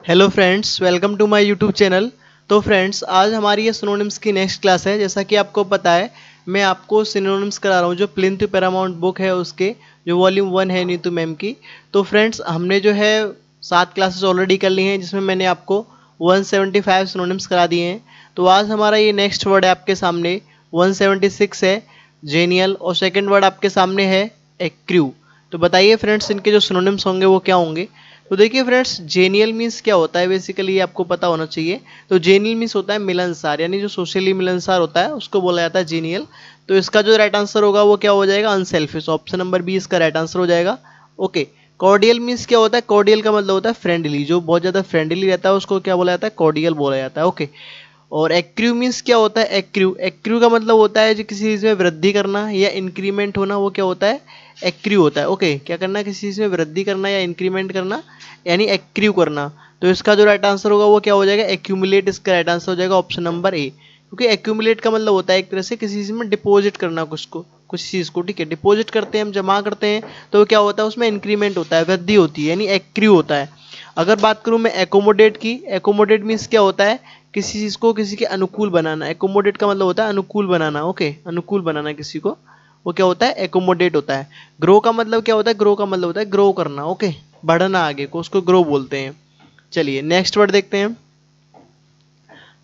Hello friends, welcome to my YouTube channel. तो friends, आज हमारी ये सिनोनिम्स की नेक्स्ट क्लास है। जैसा कि आपको पता है, मैं आपको सिनोनिम्स करा रहा हूँ जो प्लिंथ पैरामाउंट बुक है उसके, जो वॉल्यूम 1 है नीतू मैम की। तो फ्रेंड्स, हमने जो है 7 क्लासेस ऑलरेडी कर ली हैं, जिसमें मैंने आपको 175 सिनोनिम्स करा दिए हैं। तो आज हमारा ये नेक्स्ट वर्ड है आपके सामने 176 है, जेनियल, और सेकेंड वर्ड आपके सामने है एक्रू। तो बताइए फ्रेंड्स, इनके जो सिनोनिम्स होंगे वो क्या होंगे। तो देखिए फ्रेंड्स, जेनियल मीन्स क्या होता है, बेसिकली आपको पता होना चाहिए। तो जेनियल मीन्स होता है मिलनसार, यानी जो सोशली मिलनसार होता है उसको बोला जाता है जेनियल। तो इसका जो राइट आंसर होगा वो क्या हो जाएगा, अनसेल्फिश। ऑप्शन नंबर बी इसका राइट आंसर हो जाएगा। ओके। कॉर्डियल मीन्स क्या होता है, कॉर्डियल का मतलब होता है फ्रेंडली, जो बहुत ज़्यादा फ्रेंडली रहता है उसको क्या बोला जाता है, कॉर्डियल बोला जाता है। ओके। और एक्रू मीन्स क्या होता है, एक्रू एक्रू का मतलब होता है जो किसी चीज़ में वृद्धि करना या इंक्रीमेंट होना, वो क्या होता है, एक्रू होता है। ओके, क्या करना, किसी चीज़ में वृद्धि करना या इंक्रीमेंट करना, यानी एक्रू करना। तो इसका जो राइट आंसर होगा वो क्या हो जाएगा, एक्यूमुलेट। इसका राइट आंसर हो जाएगा ऑप्शन नंबर ए। क्योंकि एक्यूमुलेट का मतलब होता है एक तरह से किसी चीज़ में डिपॉजिट करना, कुछ चीज़ को, ठीक है, डिपॉजिट करते हैं हम, जमा करते हैं, तो क्या होता है उसमें इंक्रीमेंट होता है, वृद्धि होती है, यानी एक्रू होता है। अगर बात करूँ मैं एकोमोडेट की, एकोमोडेट मीन्स क्या होता है, किसी चीज़ को किसी के अनुकूल बनाना। एकोमोडेट का मतलब होता है अनुकूल बनाना। ओके, अनुकूल बनाना किसी को, वो क्या होता है, एकोमोडेट होता है। ग्रो का मतलब क्या होता है, ग्रो का मतलब होता है ग्रो करना। ओके, बढ़ना आगे को, उसको ग्रो बोलते हैं। चलिए नेक्स्ट वर्ड देखते हैं।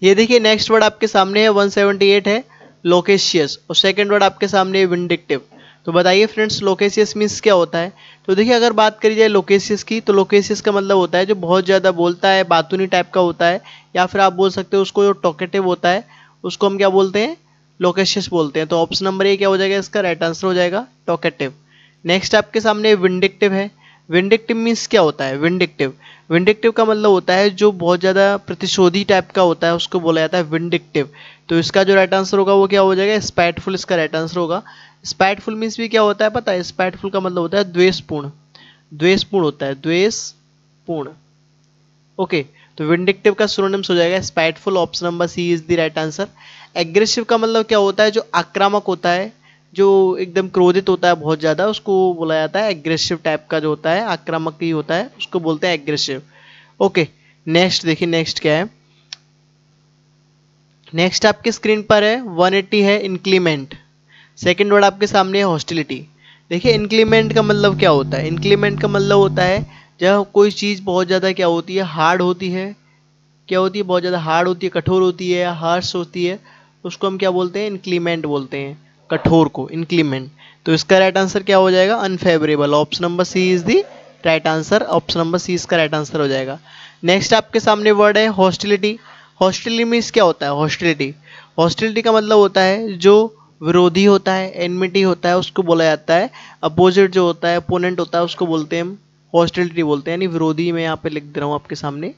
ये देखिए नेक्स्ट वर्ड आपके सामने है 178 है, लोकेशियस, और सेकंड वर्ड आपके सामने है विंडिक्टिव। तो बताइए फ्रेंड्स, लोकेशियस मीन्स क्या होता है। तो देखिए अगर बात करी जाए लोकेशियस की, तो लोकेशियस का मतलब होता है जो बहुत ज़्यादा बोलता है, बातूनी टाइप का होता है, या फिर आप बोल सकते हो उसको जो टॉकेटिव होता है उसको हम क्या बोलते हैं, लोकेशियस बोलते हैं। तो ऑप्शन नंबर ए क्या हो जाएगा, इसका राइट आंसर हो जाएगा टॉकेटिव। नेक्स्ट आपके सामने विंडिक्टिव है। विंडिक्टिव मीन्स क्या होता है, विंडिक्टिव विंडिक्टिव का मतलब होता है जो बहुत ज़्यादा प्रतिशोधी टाइप का होता है, उसको बोला जाता है विंडिक्टिव। तो इसका जो राइट आंसर होगा वो क्या हो जाएगा, स्पैटफुल। इसका राइट आंसर होगा। स्पैटफुल मीन्स भी क्या होता है पता है, स्पैटफुल का मतलब होता है द्वेषपूर्ण, द्वेषपूर्ण होता है, द्वेषपूर्ण। ओके, तो विंडिक्टिव का सिनोनिम्स हो जाएगा spiteful. Option number C is the right answer. Aggressive का मतलब क्या होता है, जो आक्रामक होता है, जो एकदम क्रोधित होता है बहुत ज़्यादा, उसको बोला जाता है एग्रेसिव टाइप का जो होता है, आक्रामक ही होता है, उसको बोलते हैं एग्रेसिव। ओके, नेक्स्ट देखिए, नेक्स्ट क्या है। नेक्स्ट आपके स्क्रीन पर है 180 है, इंक्लीमेंट। सेकेंड वर्ड आपके सामने है हॉस्टिलिटी। देखिए इंक्लीमेंट का मतलब क्या होता है, इंक्लीमेंट का मतलब होता है जब कोई चीज़ बहुत ज़्यादा क्या होती है, हार्ड होती है, क्या होती है, बहुत ज़्यादा हार्ड होती है, कठोर होती है या हार्श होती है, उसको हम क्या बोलते हैं, इंक्लीमेंट बोलते हैं, कठोर को इंक्लीमेंट। तो इसका राइट आंसर क्या हो जाएगा, unfavourable. Option number C is the right answer. Option number C इसका राइट आंसर हो जाएगा। नेक्स्ट आपके सामने वर्ड है हॉस्टिलिटी। हॉस्टिलिटी मीन्स क्या होता है, हॉस्टिलिटी हॉस्टिलिटी का मतलब होता है जो विरोधी होता है, एनमिटी होता है, उसको बोला जाता है। अपोजिट जो होता है, अपोनेंट होता है, उसको बोलते हैं हम हॉस्टिलिटी बोलते हैं, यानी विरोधी। मैं यहाँ पे लिख दे रहा हूँ आपके सामने,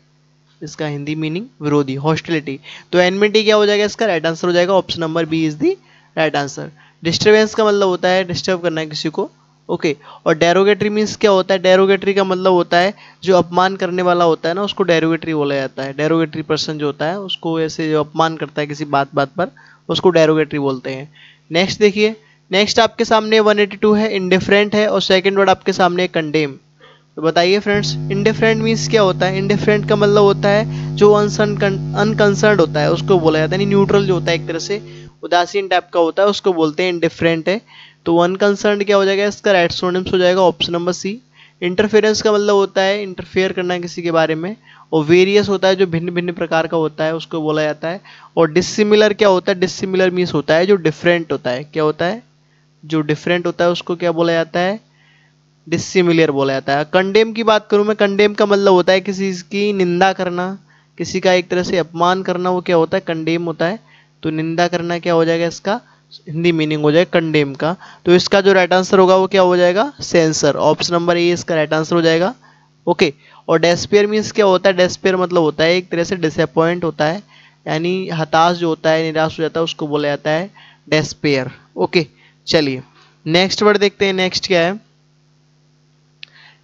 इसका हिंदी मीनिंग विरोधी, हॉस्टिलिटी। तो एनमिटी क्या हो जाएगा, इसका राइट आंसर हो जाएगा। Option number B is the right answer. Disturbance का मतलब होता है डिस्टर्ब करना है किसी को। ओके, और डेरोगेटरी मीन्स क्या होता है, डेरोगेटरी का मतलब होता है जो अपमान करने वाला होता है ना, उसको डेरोगेटरी बोला जाता है। डेरोगेटरी पर्सन जो होता है, उसको ऐसे जो अपमान करता है किसी बात बात पर, उसको डेरोगेटरी बोलते हैं। नेक्स्ट देखिए, नेक्स्ट आपके सामने 182 है, इंडिफरेंट है, और सेकंड वर्ड आपके सामने कंडेम। तो बताइए फ्रेंड्स, इंडिफरेंट मीन्स क्या होता है। इंडिफरेंट का मतलब होता है जो अनकंसर्न होता है, उसको बोला जाता है, यानी न्यूट्रल जो होता है, एक तरह से उदासीन टाइप का होता है, उसको बोलते हैं इंडिफरेंट है। तो अनकंसर्न क्या हो जाएगा, इसका राइट सिनोनिम्स हो जाएगा ऑप्शन नंबर सी। इंटरफेरेंस का मतलब होता है इंटरफेयर करना किसी के बारे में, और वेरियस होता है जो भिन्न भिन्न प्रकार का होता है, उसको बोला जाता है। और डिसिमिलर क्या होता है, डिसिमिलर मीन्स होता है जो डिफरेंट होता है, क्या होता है, जो डिफरेंट होता है, उसको क्या बोला जाता है, डिसिमिलर बोला जाता है। कंडेम की बात करूं मैं, कंडेम का मतलब होता है किसी की निंदा करना, किसी का एक तरह से अपमान करना, वो क्या होता है, कंडेम होता है। तो निंदा करना क्या हो जाएगा, इसका हिंदी मीनिंग हो जाएगा कंडेम का। तो इसका जो राइट आंसर होगा वो क्या हो जाएगा, सेंसर। ऑप्शन नंबर ए इसका राइट आंसर हो जाएगा। ओके, और डेस्पेयर मीन्स क्या होता है, डेस्पेयर मतलब होता है एक तरह से डिसअपॉइंट होता है, यानी हताश जो होता है, निराश हो जाता है, उसको बोला जाता है डेस्पेयर। ओके, चलिए नेक्स्ट वर्ड देखते हैं, नेक्स्ट क्या है।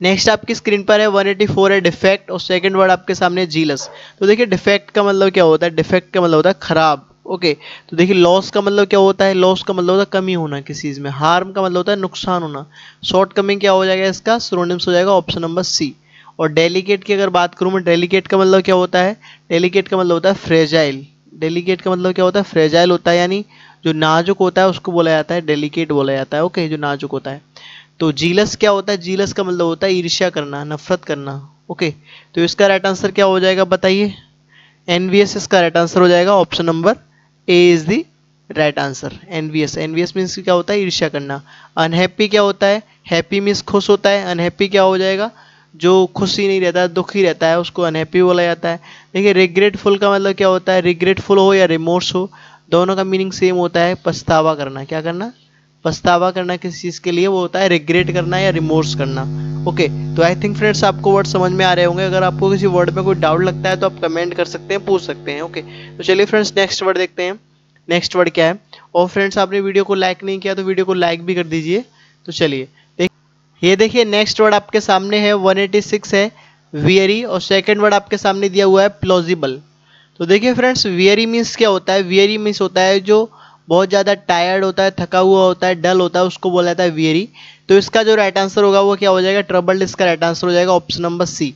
नेक्स्ट आपकी स्क्रीन पर है 184 है, डिफेक्ट, और सेकंड वर्ड आपके सामने जीलस। तो देखिए डिफेक्ट का मतलब क्या होता है, डिफेक्ट का मतलब होता है खराब। ओके, तो देखिए लॉस का मतलब क्या होता है, लॉस का मतलब होता है कमी होना किसी चीज़ में। हार्म का मतलब होता है नुकसान होना। शॉर्ट कमिंग क्या हो जाएगा, इसका सिनोनिम्स हो जाएगा ऑप्शन नंबर सी। और डेलिकेट की अगर बात करूँ मैं, डेलिकेट का मतलब क्या होता है, डेलिकेट का मतलब होता है फ्रेजाइल। डेलिकेट का मतलब क्या होता है, फ्रेजाइल होता है, यानी जो नाजुक होता है उसको बोला जाता है डेलिकेट बोला जाता है। ओके, जो नाजुक होता है। तो जीलस क्या होता है, जीलस का मतलब होता है ईर्ष्या करना, नफरत करना। ओके, तो इसका राइट आंसर क्या हो जाएगा बताइए, एनवीएस इसका राइट आंसर हो जाएगा। Option number A is the right answer. NVS, NVS means क्या होता है, ईर्ष्या करना। अनहैप्पी क्या होता है, हैप्पी मीन्स खुश होता है, अनहैप्पी क्या हो जाएगा, जो खुश ही नहीं रहता है, दुखी रहता है, उसको अनहैप्पी बोला जाता है। देखिए रिग्रेटफुल का मतलब क्या होता है, रिग्रेटफुल हो या रिमोर्स हो, दोनों का मीनिंग सेम होता है, पछतावा करना। क्या करना, पछतावा करना किसी चीज़ के लिए, वो होता है रिग्रेट करना या रिमोर्स करना। ओके, तो आई थिंक फ्रेंड्स आपको वर्ड समझ में आ रहे होंगे। अगर आपको किसी वर्ड में कोई डाउट लगता है तो आप कमेंट कर सकते हैं, पूछ सकते हैं। ओके, तो चलिए फ्रेंड्स नेक्स्ट वर्ड देखते हैं। नेक्स्ट वर्ड क्या है। और फ्रेंड्स आपने वीडियो को लाइक नहीं किया तो वीडियो को लाइक भी कर दीजिए। तो चलिए ये देखिए नेक्स्ट वर्ड आपके सामने है, 186 है वियरी, और सेकंड वर्ड आपके सामने दिया हुआ है प्लॉजिबल। तो देखिए फ्रेंड्स वियरी मीन्स क्या होता है, वियरी मीन्स होता है जो बहुत ज़्यादा टायर्ड होता है, थका हुआ होता है, डल होता है, उसको बोला जाता है वियरी। तो इसका जो राइट आंसर होगा वो क्या हो जाएगा, ट्रबल्ड इसका राइट आंसर हो जाएगा, ऑप्शन नंबर सी।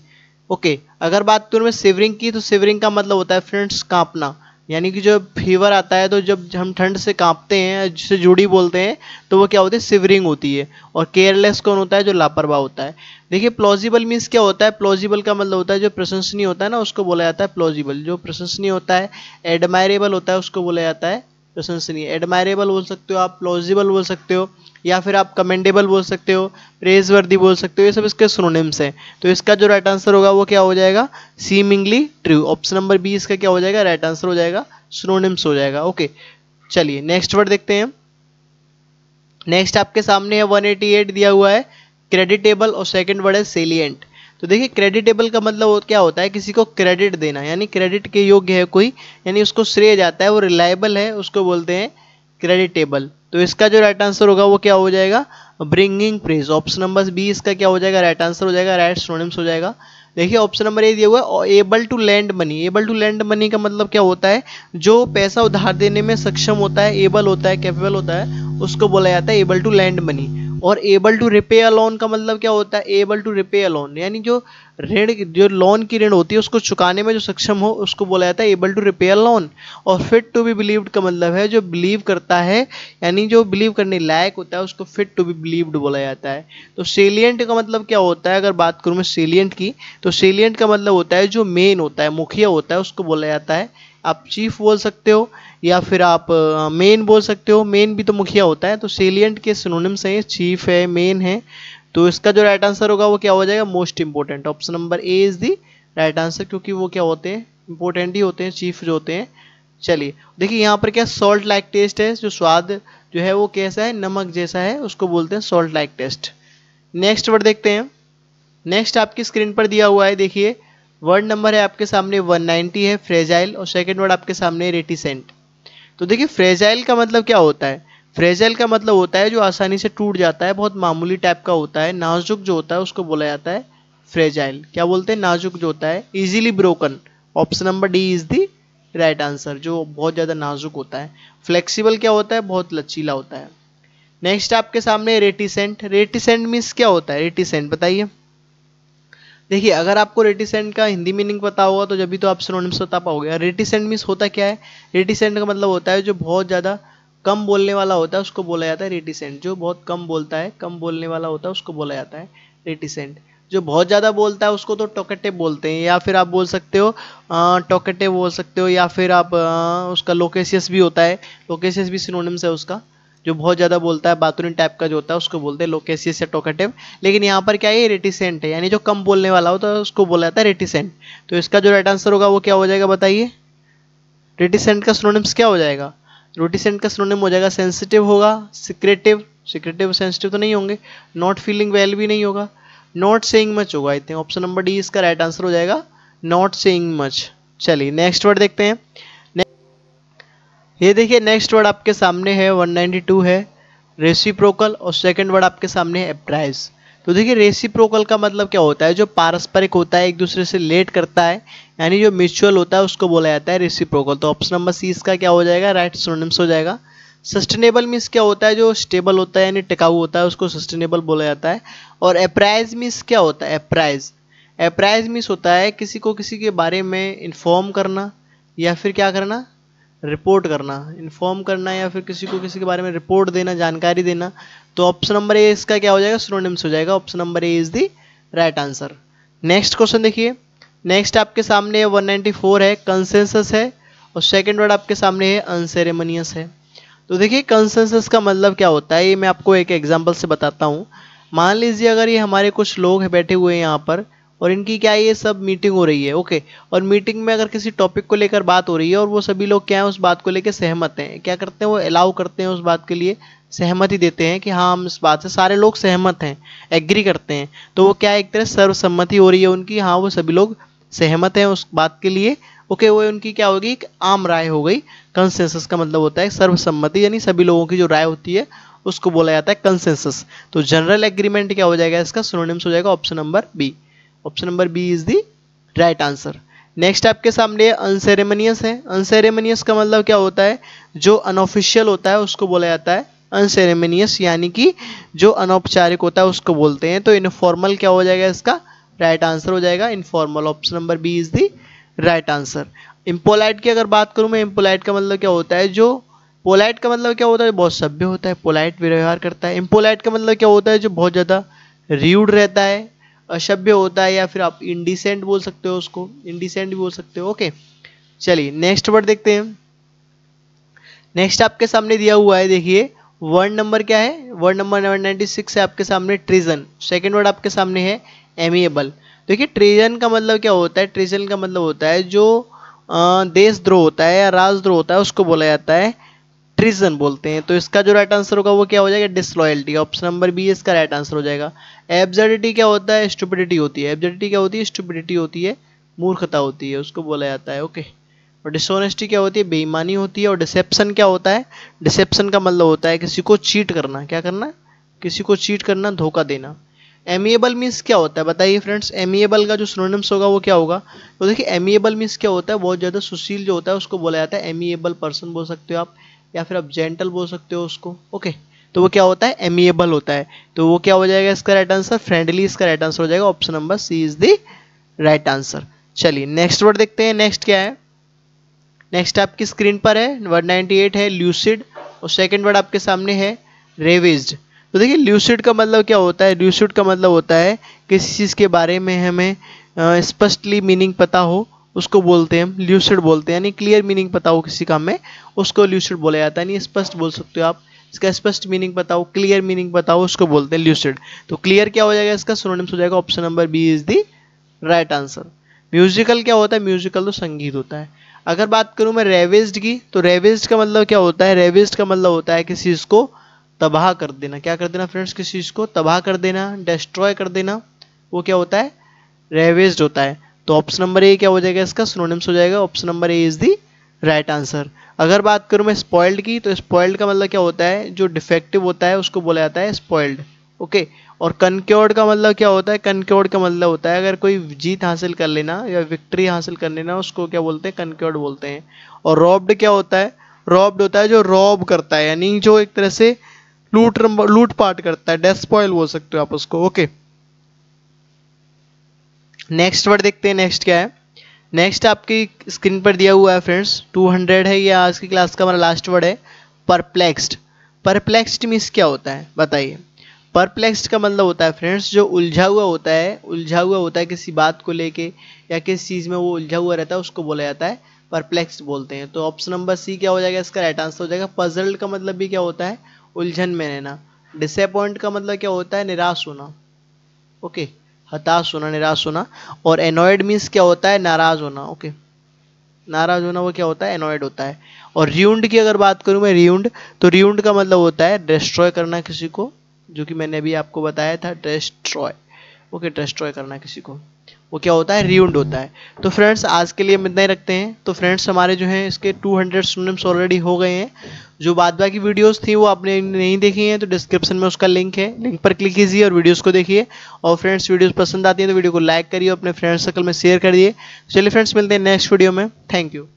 ओके, अगर बात करूँ मैं सिवरिंग की, तो सिवरिंग का मतलब होता है फ्रेंड्स कांपना, यानी कि जो फीवर आता है तो जब हम ठंड से कांपते हैं, जिसे जूड़ी बोलते हैं, तो वो क्या होती है, सिवरिंग होती है। और केयरलेस कौन होता है, जो लापरवाह होता है। देखिए प्लॉजिबल मीन्स क्या होता है, प्लॉजिबल का मतलब होता है जो प्रशंसनीय होता है ना, उसको बोला जाता है प्लॉजिबल। जो प्रशंसनीय होता है, एडमायरेबल होता है, उसको बोला जाता है प्रशंसनीय। एडमायरेबल बोल सकते हो आप, प्लॉजिबल बोल सकते हो, या फिर आप कमेंडेबल बोल सकते हो, प्रेजवर्दी बोल सकते हो, ये सब इसके सिनोनिम्स हैं। तो इसका जो राइट आंसर होगा वो क्या हो जाएगा, seemingly true. Option number B इसका क्या हो जाएगा, राइट आंसर हो जाएगा, सिनोनिम्स हो जाएगा। ओके, चलिए नेक्स्ट वर्ड देखते हैं। नेक्स्ट आपके सामने है 188 दिया हुआ है क्रेडिटेबल, और सेकंड वर्ड है सेलिएंट। तो देखिए क्रेडिटेबल का मतलब क्या होता है, किसी को क्रेडिट देना, यानी क्रेडिट के योग्य है कोई, यानी उसको श्रेय जाता है, वो रिलायबल है, उसको बोलते हैं क्रेडिटेबल। तो इसका जो राइट आंसर होगा वो क्या हो जाएगा, bringing praise. Option number B इसका क्या हो जाएगा, राइट आंसर हो जाएगा, राइट सिनोनिम्स हो जाएगा। देखिए ऑप्शन नंबर ए दिया हुआ है able to lend money. Able to lend money का मतलब क्या होता है, जो पैसा उधार देने में सक्षम होता है, एबल होता है, कैपेबल होता है, उसको बोला जाता है एबल टू लैंड मनी। और able to repay a loan का मतलब क्या होता है, able to repay a loan, यानी जो ऋण, जो लोन की ऋण होती है उसको चुकाने में जो सक्षम हो, उसको बोला जाता है able to repay a loan. और फिट टू बी बिलीव्ड का मतलब है जो बिलीव करता है, यानी जो बिलीव करने लायक होता है, उसको फिट टू बी बिलीव्ड बोला जाता है। तो सेलिएंट का मतलब क्या होता है, अगर बात करूँ मैं सेलिएंट की, तो सेलिएंट का मतलब होता है जो मेन होता है, मुखिया होता है, उसको बोला जाता है, आप चीफ बोल सकते हो या फिर आप मेन बोल सकते हो। मेन भी तो मुखिया होता है। तो सेलिएंट के सिनोनिम्स हैं, चीफ है, मेन है। तो इसका जो राइट आंसर होगा वो क्या हो जाएगा, most important. Option number A is the right answer, क्योंकि वो क्या होते हैं, इंपॉर्टेंट ही होते हैं, चीफ जो होते हैं। चलिए देखिए यहाँ पर क्या सॉल्ट लाइक टेस्ट है, जो स्वाद जो है वो कैसा है, नमक जैसा है, उसको बोलते हैं salt like taste. Next word देखते हैं। नेक्स्ट आपकी स्क्रीन पर दिया हुआ है, देखिए वर्ड नंबर है आपके सामने 190 है फ्रेजाइल, और सेकंड वर्ड आपके सामने रेटिसेंट। तो देखिए फ्रेजाइल का मतलब क्या होता है, फ्रेजाइल का मतलब होता है जो आसानी से टूट जाता है, बहुत मामूली टाइप का होता है, नाजुक जो होता है उसको बोला जाता है फ्रेजाइल। क्या बोलते हैं, नाजुक जो होता है, easily broken. Option number D is the right answer, जो बहुत ज़्यादा नाजुक होता है। फ्लेक्सिबल क्या होता है, बहुत लचीला होता है। नेक्स्ट आपके सामने रेटिसेंट। रेटिसेंट मीन्स क्या होता है, रेटिसेंट बताइए। देखिए अगर आपको रेटिसेंट का हिंदी मीनिंग पता होगा तो जब भी तो आप सिनोनिम्स बता पाओगे। रेटिसेंट मीन्स होता क्या है, रेटिसेंट का मतलब होता है जो बहुत ज़्यादा कम बोलने वाला होता है, उसको बोला जाता है रेटिसेंट। जो बहुत कम बोलता है, कम बोलने वाला होता है, उसको बोला जाता है रेटिसेंट। जो बहुत ज़्यादा बोलता है उसको तो टॉकेटिव बोलते हैं, या फिर आप बोल सकते हो टॉकेटिव बोल सकते हो, या फिर आप उसका लोकेशियस भी होता है, लोकेशियस भी सिनोनिम्स है उसका। जो बहुत ज़्यादा बोलता है, बातूनी टाइप का जो होता है उसको बोलते हैं लोकेशियस या टॉकेटिव। लेकिन यहाँ पर क्या है, रेटिसेंट है, यानी जो कम बोलने वाला होता है उसको बोला जाता है रेटिसेंट। तो इसका जो राइट आंसर होगा वो क्या हो जाएगा बताइए, रेटिसेंट का सिनोनिम्स क्या हो जाएगा, रेटिसेंट का सिनोनिम हो जाएगा सेंसिटिव होगा, सिक्रेटिव, सिक्रेटिव सेंसिटिव तो नहीं होंगे, नॉट फीलिंग वेल भी नहीं होगा, नॉट सेइंग मच होगा। I think option number D इसका राइट आंसर हो जाएगा, नॉट सेइंग मच। चलिए नेक्स्ट वर्ड देखते हैं। ये देखिए नेक्स्ट वर्ड आपके सामने है 192 है रेसिप्रोकल, और सेकंड वर्ड आपके सामने है एप्राइज। तो देखिए रेसिप्रोकल का मतलब क्या होता है, जो पारस्परिक होता है, एक दूसरे से रिलेट करता है, यानी जो म्यूचुअल होता है उसको बोला जाता है रेसिप्रोकल। तो ऑप्शन नंबर सी इसका क्या हो जाएगा, राइट सिनोनिम्स हो जाएगा। सस्टेनेबल मीन्स क्या होता है, जो स्टेबल होता है यानी टिकाऊ होता है, उसको सस्टेनेबल बोला जाता है। और एप्राइज मीन्स क्या होता है, एप्राइज, अप्राइज मीन्स होता है किसी को किसी के बारे में इन्फॉर्म करना या फिर क्या करना, रिपोर्ट करना, इन्फॉर्म करना या फिर किसी को किसी के बारे में रिपोर्ट देना, जानकारी देना। तो ऑप्शन नंबर ए इसका क्या हो जाएगा, सिनोनिम्स हो जाएगा। Option number A is the right answer. Next question देखिए, नेक्स्ट आपके सामने 194 है, कंसेंसस है, और सेकंड वर्ड आपके सामने है अनसेरेमनियस है। तो देखिए कंसेंसस का मतलब क्या होता है, ये मैं आपको एक एग्जांपल से बताता हूँ। मान लीजिए अगर ये हमारे कुछ लोग हैं बैठे हुए हैं यहाँ पर, और इनकी क्या है, ये सब मीटिंग हो रही है, ओके, और मीटिंग में अगर किसी टॉपिक को लेकर बात हो रही है और वो सभी लोग क्या है उस बात को लेकर सहमत हैं, क्या करते हैं, वो अलाउ करते हैं, उस बात के लिए सहमति देते हैं कि हाँ हम इस बात से सारे लोग सहमत हैं, एग्री करते हैं। तो वो क्या है, एक तरह सर्वसम्मति हो रही है उनकी, हाँ वो सभी लोग सहमत हैं उस बात के लिए, ओके, वो उनकी क्या होगी, एक आम राय हो गई। कंसेंसस का मतलब होता है सर्वसम्मति, यानी सभी लोगों की जो राय होती है उसको बोला जाता है कंसेंसस। तो जनरल एग्रीमेंट क्या हो जाएगा, इसका सिनोनिम्स हो जाएगा option number B. Option number B is the right answer. Next आपके सामने अनसेरेमनियस है। अनसेरेमनियस का मतलब क्या होता है, जो अनऑफिशियल होता है उसको बोला जाता है अनसेरेमनियस, यानी कि जो अनौपचारिक होता है उसको बोलते हैं। तो इनफॉर्मल क्या हो जाएगा, इसका राइट आंसर हो जाएगा informal. Option number B is the right answer. Impolite की अगर बात करूं मैं, इम्पोलाइट का मतलब क्या होता है, जो पोलाइट का मतलब क्या होता है, बहुत सभ्य होता है, पोलाइट व्यवहार करता है। इम्पोलाइट का मतलब क्या होता है, जो बहुत ज़्यादा र्यूड रहता है, असभ्य होता है, या फिर आप इंडिसेंट बोल सकते हो उसको, इंडिसेंट भी बोल सकते हो, ओके। चलिए नेक्स्ट वर्ड देखते हैं। नेक्स्ट आपके सामने दिया हुआ है, देखिए वर्ड नंबर क्या है, वर्ड नंबर 196 है आपके सामने, ट्रीजन। सेकेंड वर्ड आपके सामने है एमिएबल। देखिए ट्रीजन का मतलब क्या होता है, ट्रीजन का मतलब होता है जो देशद्रोह होता है या राजद्रोह होता है उसको बोला जाता है ट्रीजन बोलते हैं। तो इसका जो राइट आंसर होगा वो क्या हो जाएगा, डिसलॉयल्टी। ऑप्शन नंबर बी इसका राइट आंसर हो जाएगा। एब्सर्डिटी क्या होता है, स्टुपिडिटी होती है। एब्सर्डिटी क्या होती है, स्टुपिडिटी होती है, मूर्खता होती है, उसको बोला जाता है, ओके। और डिसऑनेस्टी क्या होती है, बेईमानी होती है। और डिसेप्शन क्या होता है, डिसेप्शन का मतलब होता है किसी को चीट करना, क्या करना, किसी को चीट करना, धोखा देना। एमिएबल मीन्स क्या होता है बताइए फ्रेंड्स, एमिएबल का जो सिनोनिम्स होगा वो क्या होगा। तो देखिए एमिएबल मीन्स क्या होता है, बहुत ज़्यादा सुशील जो होता है उसको बोला जाता है एमिएबल पर्सन बोल सकते हो आप, या फिर आप जेंटल बोल सकते हो उसको, ओके। तो वो क्या होता है, एमिएबल होता है। तो वो क्या हो जाएगा इसका राइट आंसर, फ्रेंडली इसका राइट आंसर हो जाएगा। Option number C is the right answer. चलिए नेक्स्ट वर्ड देखते हैं, नेक्स्ट क्या है। नेक्स्ट आपकी स्क्रीन पर है, वर्ड 98 है ल्यूसिड, और सेकंड वर्ड आपके सामने है रेविज्ड। तो देखिए ल्यूसिड का मतलब क्या होता है, ल्यूसिड का मतलब होता है किसी चीज़ के बारे में हमें स्पष्टली मीनिंग पता हो उसको बोलते हैं हम ल्यूसिड बोलते हैं, यानी क्लियर मीनिंग पता हो किसी काम में उसको ल्यूसिड बोला जाता है। यानी स्पष्ट बोल सकते हो आप, इसका स्पष्ट मीनिंग पता हो, क्लियर मीनिंग पता हो, उसको बोलते हैं ल्यूसिड। तो क्लियर क्या हो जाएगा, इसका सिनोनिम्स हो जाएगा। Option number B is the right answer. Musical क्या होता है, म्यूजिकल तो संगीत होता है। अगर बात करूं मैं रेविज्ड की, तो रेविज्ड का मतलब क्या होता है, रेविज्ड का मतलब होता है किसी चीज़ को तबाह कर देना। क्या कर देना फ्रेंड्स, किसी चीज़ को तबाह कर देना, डिस्ट्रॉय कर देना, वो क्या होता है, रेविज्ड होता है। तो ऑप्शन नंबर ए क्या हो जाएगा, इसका सिनोनिम्स हो जाएगा। Option number A is the right answer. अगर बात करूं मैं स्पॉइल्ड की, तो स्पॉइल्ड का मतलब क्या होता है, जो डिफेक्टिव होता है उसको बोला जाता है स्पॉइल्ड, ओके। और कनक्योर्ड का मतलब क्या होता है, कनक्योर्ड का मतलब होता है अगर कोई जीत हासिल कर लेना या विक्ट्री हासिल कर लेना, उसको क्या बोलते हैं, कनक्योर्ड बोलते हैं। और रॉब्ड क्या होता है, रॉब्ड होता है जो रॉब करता है, यानी जो एक तरह से लूट पाट करता है, डेस्पॉइल बोल सकते हो आप उसको, ओके। नेक्स्ट वर्ड देखते हैं, नेक्स्ट क्या है। नेक्स्ट आपकी स्क्रीन पर दिया हुआ है फ्रेंड्स, 200 है, ये आज की क्लास का हमारा लास्ट वर्ड है, परप्लेक्स्ड। परप्लेक्स्ड मीन्स क्या होता है बताइए। परप्लेक्स्ड का मतलब होता है फ्रेंड्स जो उलझा हुआ होता है, उलझा हुआ होता है किसी बात को लेके या किसी चीज़ में वो उलझा हुआ रहता है, उसको बोला जाता है परप्लेक्स्ड बोलते हैं। तो ऑप्शन नंबर सी क्या हो जाएगा, इसका राइट आंसर हो जाएगा। पजल्ड का मतलब भी क्या होता है, उलझन में रहना। डिसअपॉइंट का मतलब क्या होता है, निराश होना, ओके, हताश होना, निराश होना। और एनॉयड मीन्स क्या होता है, नाराज होना, ओके, नाराज होना वो क्या होता है, एनॉयड होता है। और र्यूंड की अगर बात करूं मैं, र्यूंड, तो र्यूंड का मतलब होता है डिस्ट्रॉय करना किसी को, जो कि मैंने अभी आपको बताया था, डिस्ट्रॉय, ओके, डिस्ट्रॉय करना किसी को, वो क्या होता है, र्यूंड होता है। तो फ्रेंड्स आज के लिए हम इतना ही रखते हैं। तो फ्रेंड्स हमारे जो हैं इसके 200 सिनोनिम्स ऑलरेडी हो गए हैं। जो बाद बाकी वीडियोस थी वो आपने नहीं देखी हैं तो डिस्क्रिप्शन में उसका लिंक है, लिंक पर क्लिक कीजिए और वीडियोस को देखिए। और फ्रेंड्स वीडियोस पसंद आती हैं तो वीडियो को लाइक करिए, अपने फ्रेंड्स सर्कल में शेयर कर दिए। चलिए फ्रेंड्स मिलते हैं नेक्स्ट वीडियो में, थैंक यू।